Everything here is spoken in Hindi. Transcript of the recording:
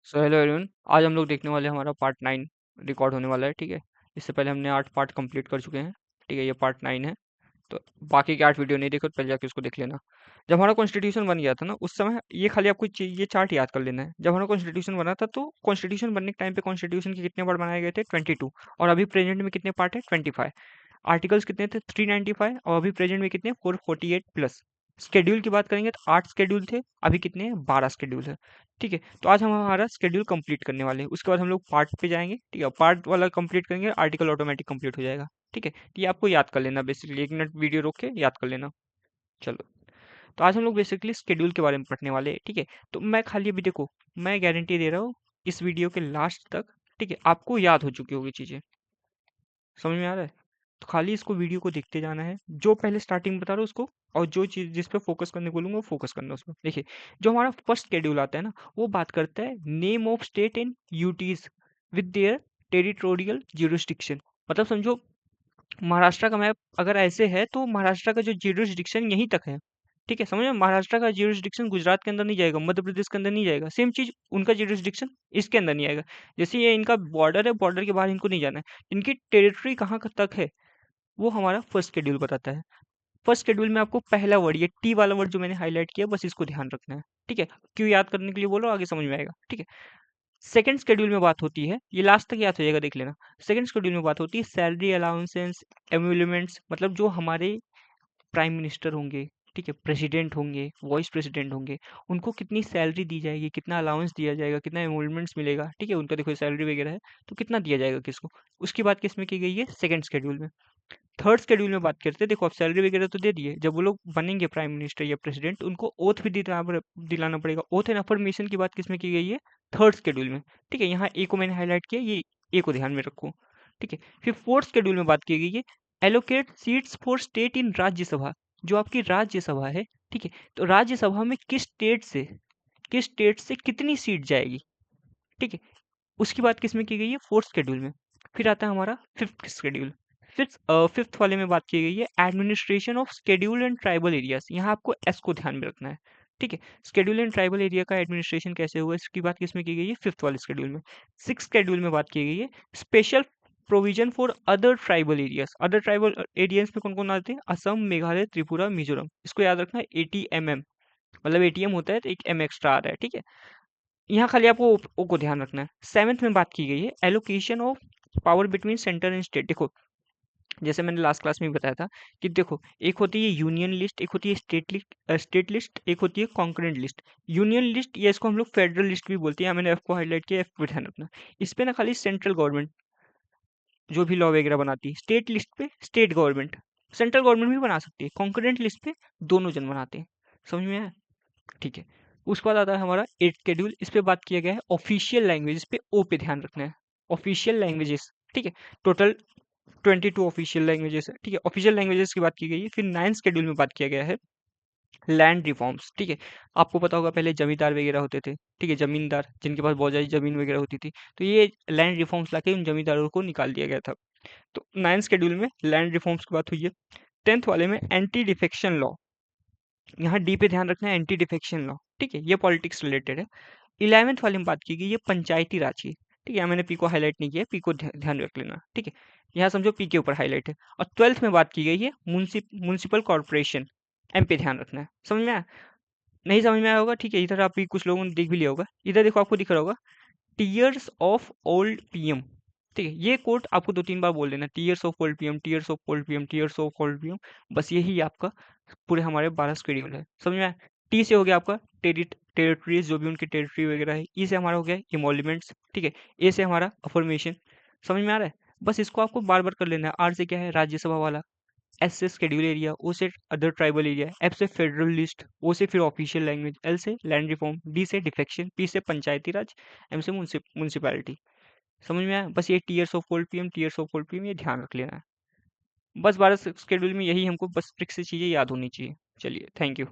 सो हेलो एवरीवन, आज हम लोग देखने वाले हैं हमारा पार्ट 9 रिकॉर्ड होने वाला है। ठीक है, इससे पहले हमने 8 पार्ट कंप्लीट कर चुके हैं। ठीक है, ये पार्ट 9 है। तो बाकी के 8 वीडियो नहीं देखो तो पहले जाके उसको देख लेना। जब हमारा कॉन्स्टिट्यूशन बन गया था ना, उस समय ये खाली आपको ये चार्ट याद कर लेना है। जब हमारा कॉन्स्टिट्यूशन बना था तो कॉन्स्टिट्यूशन बनने के टाइम पे कॉन्स्टिट्यूशन के कितने पार्ट बनाए गए थे? 22। और अभी प्रेजेंट में कितने पार्ट है? 25। आर्टिकल्स कितने थे? 395। और अभी प्रेजेंट में कितने? 448 प्लस। स्केड्यूल की बात करेंगे तो 8 स्केड्यूल थे, अभी कितने हैं? 12 स्केड्यूल है। ठीक है, तो आज हम हमारा स्केड्यूल कंप्लीट करने वाले हैं। उसके बाद हम लोग पार्ट पे जाएंगे। ठीक है, पार्ट वाला कंप्लीट करेंगे, आर्टिकल ऑटोमेटिक कंप्लीट हो जाएगा। ठीक है, तो ये आपको याद कर लेना, बेसिकली 1 मिनट वीडियो रोक के याद कर लेना। चलो, तो आज हम लोग बेसिकली स्केड्यूल के बारे में पढ़ने वाले हैं। ठीक है, तो मैं खाली अभी देखो, मैं गारंटी दे रहा हूँ इस वीडियो के लास्ट तक, ठीक है, आपको याद हो चुकी होगी चीज़ें। समझ में आ रहा है? तो खाली इसको वीडियो को देखते जाना है, जो पहले स्टार्टिंग में बता रहा हूँ उसको, और जो चीज़ जिस पे फोकस करने बोलूंगा वो फोकस करना उस पर। देखिए, जो हमारा फर्स्ट शेड्यूल आता है ना, वो बात करता है name of state and UTs with their territorial jurisdiction. मतलब समझो, महाराष्ट्र का मैप अगर ऐसे है तो महाराष्ट्र का जो ज्यूरिसडिक्शन यहीं तक है। ठीक है, समझे? महाराष्ट्र का ज्यूरिसडिक्शन गुजरात के अंदर नहीं जाएगा, मध्य प्रदेश के अंदर नहीं जाएगा। सेम चीज उनका ज्यूरिसडिक्शन इसके अंदर नहीं आएगा। जैसे ये इनका बॉर्डर है, बॉर्डर के बाहर इनको नहीं जाना है। इनकी टेरिटरी कहाँ तक है वो हमारा फर्स्ट शेड्यूल बताता है। फर्स्ट शेड्यूल में आपको पहला वर्ड, ये टी वाला वर्ड जो मैंने हाईलाइट किया, बस इसको ध्यान रखना है। ठीक है, क्यों याद करने के लिए बोलो, आगे समझ में आएगा। ठीक है, सेकंड शेड्यूल में बात होती है, ये लास्ट तक याद हो जाएगा, देख लेना। सेकंड शेड्यूल में बात होती है सैलरी अलाउंसेस एम्यूलमेंट्स, मतलब जो हमारे प्राइम मिनिस्टर होंगे, ठीक है, प्रेसिडेंट होंगे, वाइस प्रेसिडेंट होंगे, उनको कितनी सैलरी दी जाएगी, कितना अलाउंस दिया जाएगा, कितना एमोलमेंट्स मिलेगा। ठीक है, उनका देखो सैलरी वगैरह है, तो कितना दिया जाएगा किसको, उसकी बात किस में की गई है? सेकंड शेड्यूल में। थर्ड शेड्यूल में बात करते हैं, देखो अब सैलरी वगैरह तो दे दिए, जब वो लोग बनेंगे प्राइम मिनिस्टर या प्रेसिडेंट, उनको ओथ भी दिलाना पड़ेगा। ओथ एंड अफर्मेशन की बात किसमें की गई है? थर्ड शेड्यूल में। ठीक है, यहाँ ए को मैंने हाईलाइट किया, ये ए को ध्यान में रखो। ठीक है, फिर फोर्थ शेड्यूल में बात की गई है allocate seats for state in Rajya Sabha, जो आपकी राज्यसभा है। ठीक है, तो राज्यसभा में किस स्टेट से कितनी सीट जाएगी। ठीक है, उसकी बात किसमें की गई है? फोर्थ शेड्यूल में। फिर आता है हमारा फिफ्थ शेड्यूल। फिफ्थ वाले में बात की गई है administration of schedule and tribal areas. यहाँ आपको एस को ध्यान में रखना है। ठीक है, शेड्यूल एंड ट्राइबल एरिया का एडमिनिस्ट्रेशन कैसे हुआ, इसकी बात किसमें की गई है? फिफ्थ वाले शेड्यूल में। सिक्स शेड्यूल में बात की गई है special provision for other tribal areas. Other tribal areas में कौन कौन आते हैं? असम, मेघालय, त्रिपुरा, मिजोरम। इसको याद रखना है, ATMM, मतलब ATM होता है तो एक M एक्स्ट्रा आ रहा है। ठीक है, यहाँ खाली आपको ओ को ध्यान रखना है। सेवेंथ में बात की गई है allocation of power between centre and state. देखो, जैसे मैंने लास्ट क्लास में भी बताया था कि देखो, एक होती है यूनियन लिस्ट, एक होती है स्टेट लिस्ट, एक होती है कॉन्करेंट लिस्ट। यूनियन लिस्ट या इसको हम लोग फेडरल लिस्ट भी बोलते हैं, मैंने एफ को हाईलाइट किया, एफ पे ध्यान रखना। इस पे ना खाली सेंट्रल गवर्नमेंट जो भी लॉ वगैरह बनाती है। स्टेट लिस्ट पे स्टेट गवर्नमेंट, सेंट्रल गवर्नमेंट भी बना सकती है। कॉन्करेंट लिस्ट पे दोनों जन बनाते हैं। समझ में आया? ठीक है, उसके बाद आता है हमारा एट शेड्यूल। इस पे बात किया गया है ऑफिशियल लैंग्वेज पे, ओ पे ध्यान रखना है। ऑफिशियल लैंग्वेजेस, ठीक है, टोटल 22 ऑफिशियल लैंग्वेजेस है। ठीक है, ऑफिशियल लैंग्वेजेस की बात की गई है। फिर नाइन्थ शेड्यूल में बात किया गया है लैंड रिफॉर्म्स। ठीक है, आपको पता होगा पहले जमींदार वगैरह होते थे। ठीक है, जमींदार जिनके पास बहुत ज़्यादा जमीन वगैरह होती थी, तो ये लैंड रिफॉर्म्स लाके उन जमींदारों को निकाल दिया गया था। तो नाइन्थ शेड्यूल में लैंड रिफॉर्म्स की बात हुई है। टेंथ वाले में एंटी डिफेक्शन लॉ, यहाँ डी पे ध्यान रखना है, एंटी डिफेक्शन लॉ। ठीक है, ये पॉलिटिक्स रिलेटेड है। 11th वाले में बात की गई है पंचायती राज की। ठीक है, यहाँ मैंने पी को हाईलाइट नहीं किया, पी को ध्यान रख लेना। ठीक है, यहाँ समझो पी के ऊपर हाईलाइट है। और 12th में बात की गई है म्यूनसिपल कॉर्पोरेशन, एम पे ध्यान रखना है। समझ में आया? नहीं समझ में आया होगा, ठीक है, इधर आप भी कुछ लोगों ने देख भी लिया होगा। इधर देखो, आपको दिख रहा होगा टीयर्स ऑफ ओल्ड पीएम। ठीक है, ये कोट आपको 2-3 बार बोल देना, tears of old PM, tears of old PM, tears of old PM. बस यही आपका पूरे हमारे 12 शेड्यूल है। समझ में आया? टी से हो गया आपका टेरिटरीज, जो भी उनकी टेरिटरी वगैरह है। ई से हमारा हो गया इमोल्यूमेंट्स। ठीक है, ए से हमारा अफर्मेशन। समझ में आ रहा है? बस इसको आपको बार बार कर लेना है। आर से क्या है? राज्यसभा वाला। एस से शेड्यूल एरिया, ओ से अदर ट्राइबल एरिया, एफ से फेडरल लिस्ट, ओ से फिर ऑफिशियल लैंग्वेज, एल से लैंड रिफॉर्म, डी से डिफेक्शन, पी से पंचायती राज, एम से म्यूनसिपैलिटी। समझ में आया? बस ये tears of old PM, tears of old PM, ये ध्यान रख लेना है। बस 12 शेड्यूल में यही हमको बस ट्रिक से चीज़ें याद होनी चाहिए। चलिए, थैंक यू।